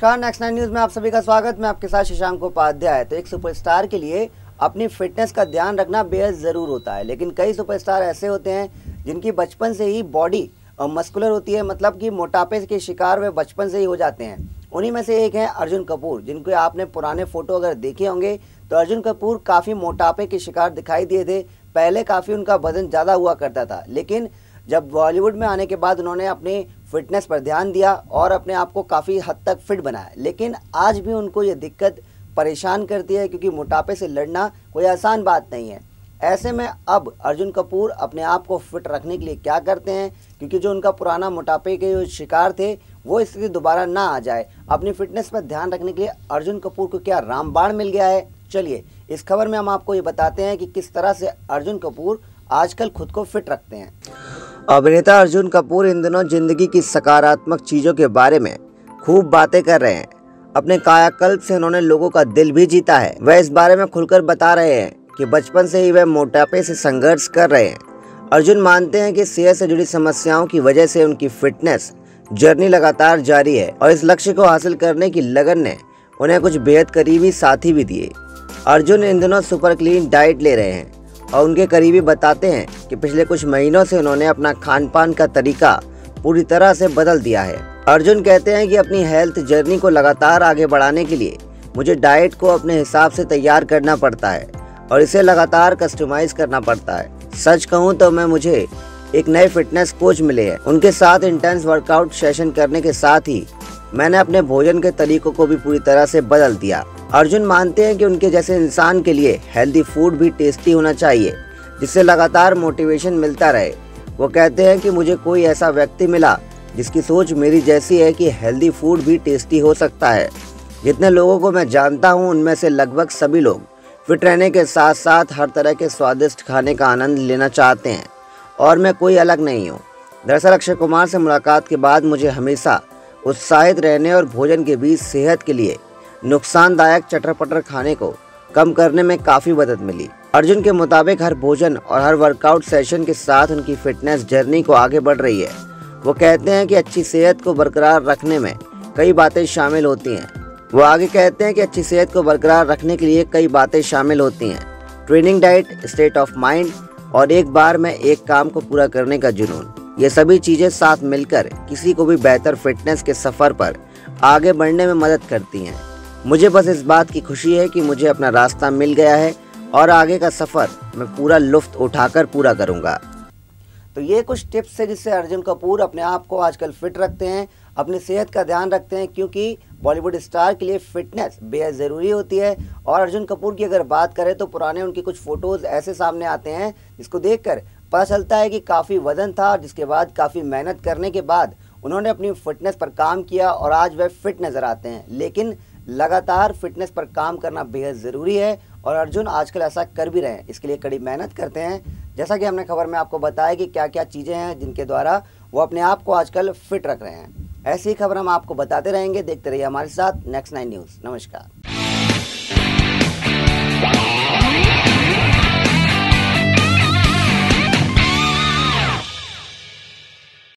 नमस्कार, next 9 news में आप सभी का स्वागत। मैं आपके साथ शशांक उपाध्याय। तो एक सुपरस्टार के लिए अपनी फिटनेस का ध्यान रखना बेहद ज़रूर होता है, लेकिन कई सुपरस्टार ऐसे होते हैं जिनकी बचपन से ही बॉडी मस्कुलर होती है, मतलब कि मोटापे के शिकार वे बचपन से ही हो जाते हैं। उन्हीं में से एक है अर्जुन कपूर, जिनको आपने पुराने फ़ोटो अगर देखे होंगे तो अर्जुन कपूर काफ़ी मोटापे के शिकार दिखाई दिए थे। पहले काफ़ी उनका वजन ज़्यादा हुआ करता था, लेकिन जब बॉलीवुड में आने के बाद उन्होंने अपनी फिटनेस पर ध्यान दिया और अपने आप को काफ़ी हद तक फिट बनाया। लेकिन आज भी उनको ये दिक्कत परेशान करती है, क्योंकि मोटापे से लड़ना कोई आसान बात नहीं है। ऐसे में अब अर्जुन कपूर अपने आप को फिट रखने के लिए क्या करते हैं, क्योंकि जो उनका पुराना मोटापे के जो शिकार थे वो स्थिति दोबारा ना आ जाए। अपनी फिटनेस पर ध्यान रखने के लिए अर्जुन कपूर को क्या रामबाण मिल गया है, चलिए इस खबर में हम आपको ये बताते हैं कि किस तरह से अर्जुन कपूर आजकल खुद को फिट रखते हैं। अभिनेता अर्जुन कपूर इन दिनों जिंदगी की सकारात्मक चीज़ों के बारे में खूब बातें कर रहे हैं। अपने कायाकल्प से उन्होंने लोगों का दिल भी जीता है। वह इस बारे में खुलकर बता रहे हैं कि बचपन से ही वह मोटापे से संघर्ष कर रहे हैं। अर्जुन मानते हैं कि सेहत से जुड़ी समस्याओं की वजह से उनकी फिटनेस जर्नी लगातार जारी है और इस लक्ष्य को हासिल करने की लगन ने उन्हें कुछ बेहद करीबी साथी भी दिए। अर्जुन इन दिनों सुपर क्लीन डाइट ले रहे हैं और उनके करीबी बताते हैं कि पिछले कुछ महीनों से उन्होंने अपना खान पान का तरीका पूरी तरह से बदल दिया है। अर्जुन कहते हैं कि अपनी हेल्थ जर्नी को लगातार आगे बढ़ाने के लिए मुझे डाइट को अपने हिसाब से तैयार करना पड़ता है और इसे लगातार कस्टमाइज करना पड़ता है। सच कहूँ तो मुझे एक नए फिटनेस कोच मिले हैं। उनके साथ इंटेंस वर्कआउट सेशन करने के साथ ही मैंने अपने भोजन के तरीकों को भी पूरी तरह से बदल दिया। अर्जुन मानते हैं कि उनके जैसे इंसान के लिए हेल्दी फूड भी टेस्टी होना चाहिए, जिससे लगातार मोटिवेशन मिलता रहे। वो कहते हैं कि मुझे कोई ऐसा व्यक्ति मिला जिसकी सोच मेरी जैसी है कि हेल्दी फूड भी टेस्टी हो सकता है। जितने लोगों को मैं जानता हूँ उनमें से लगभग सभी लोग फिट रहने के साथ साथ हर तरह के स्वादिष्ट खाने का आनंद लेना चाहते हैं और मैं कोई अलग नहीं हूँ। दरअसल अक्षय कुमार से मुलाकात के बाद मुझे हमेशा उत्साहित रहने और भोजन के बीच सेहत के लिए नुकसानदायक चटर पटर खाने को कम करने में काफ़ी मदद मिली। अर्जुन के मुताबिक हर भोजन और हर वर्कआउट सेशन के साथ उनकी फिटनेस जर्नी को आगे बढ़ रही है। वो कहते हैं कि अच्छी सेहत को बरकरार रखने में कई बातें शामिल होती हैं। वो आगे कहते हैं कि अच्छी सेहत को बरकरार रखने के लिए कई बातें शामिल होती हैं। Training, diet, state of mind और एक बार में एक काम को पूरा करने का जुनून। ये सभी चीज़ें साथ मिलकर किसी को भी बेहतर फिटनेस के सफ़र पर आगे बढ़ने में मदद करती हैं। मुझे बस इस बात की खुशी है कि मुझे अपना रास्ता मिल गया है और आगे का सफ़र मैं पूरा लुत्फ़ उठाकर पूरा करूँगा। तो ये कुछ टिप्स है जिससे अर्जुन कपूर अपने आप को आजकल फिट रखते हैं, अपनी सेहत का ध्यान रखते हैं, क्योंकि बॉलीवुड स्टार के लिए फिटनेस बेहद ज़रूरी होती है। और अर्जुन कपूर की अगर बात करें तो पुराने उनके कुछ फ़ोटोज़ ऐसे सामने आते हैं जिसको देखकर पता चलता है कि काफ़ी वजन था, जिसके बाद काफ़ी मेहनत करने के बाद उन्होंने अपनी फिटनेस पर काम किया और आज वह फिट नज़र आते हैं। लेकिन लगातार फिटनेस पर काम करना बेहद ज़रूरी है और अर्जुन आजकल ऐसा कर भी रहे हैं। इसके लिए कड़ी मेहनत करते हैं, जैसा कि हमने खबर में आपको बताया कि क्या क्या चीज़ें हैं जिनके द्वारा वो अपने आप को आजकल फिट रख रहे हैं। ऐसी ही खबर हम आपको बताते रहेंगे। देखते रहिए हमारे साथ नेक्स्ट 9 न्यूज़। नमस्कार।